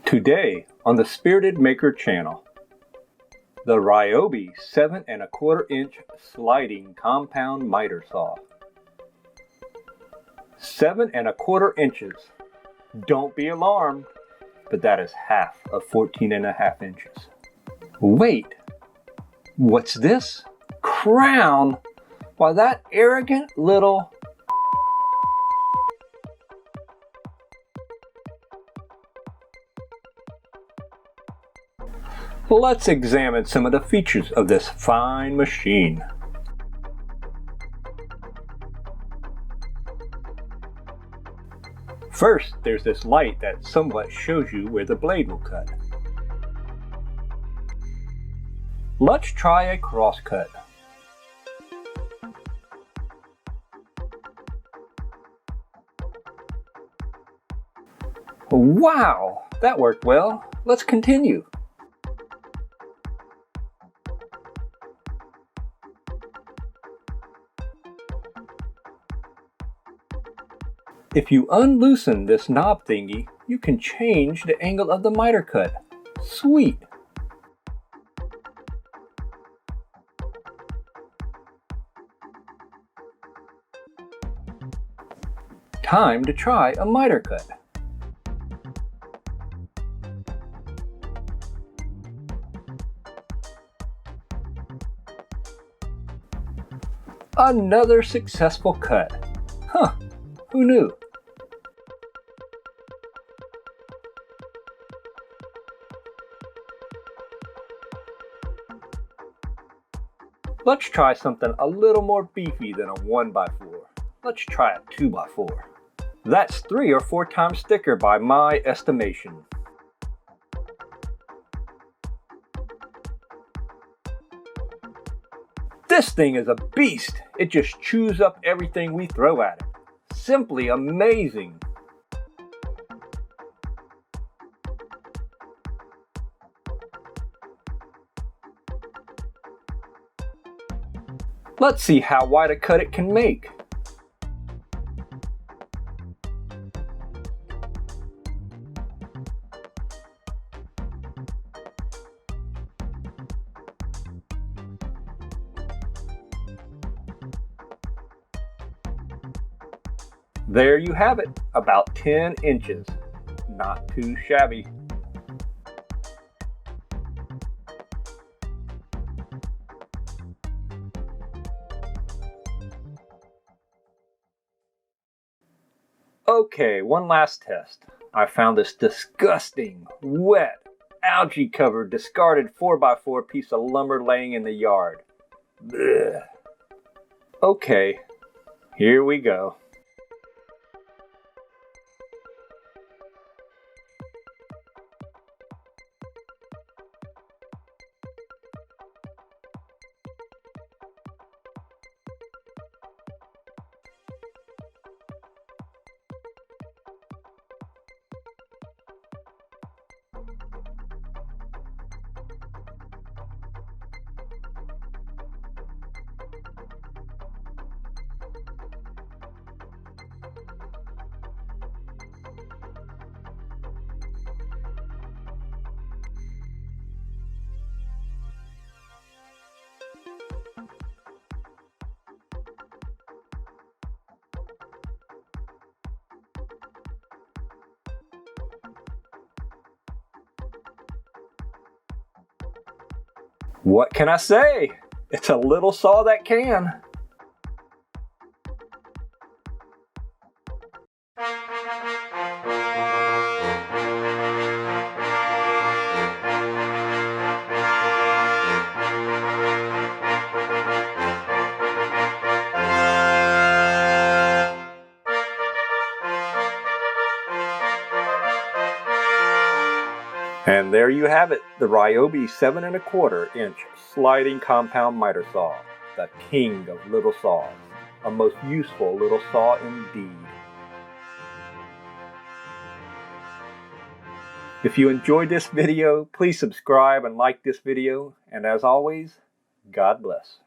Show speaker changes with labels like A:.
A: Today on the Spirited Maker channel, the Ryobi 7 1/4 inch sliding compound miter saw. 7 1/4 inches. Don't be alarmed, but that is half of 14.5 inches. Wait, what's this? Crown? Why, that arrogant little... Let's examine some of the features of this fine machine. First, there's this light that somewhat shows you where the blade will cut. Let's try a cross cut. Wow, that worked well. Let's continue. If you unloosen this knob thingy, you can change the angle of the miter cut. Sweet! Time to try a miter cut. Another successful cut. Huh, who knew? Let's try something a little more beefy than a 1x4. Let's try a 2x4. That's 3 or 4 times thicker by my estimation. This thing is a beast. It just chews up everything we throw at it. Simply amazing. Let's see how wide a cut it can make. There you have it, about 10 inches. Not too shabby. Okay, one last test. I found this disgusting, wet, algae-covered, discarded 4x4 piece of lumber laying in the yard. Blech. Okay, here we go. What can I say? It's a little saw that can. And there you have it, the Ryobi 7 1/4 inch sliding compound miter saw, the king of little saws, a most useful little saw indeed. If you enjoyed this video, please subscribe and like this video, and as always, God bless.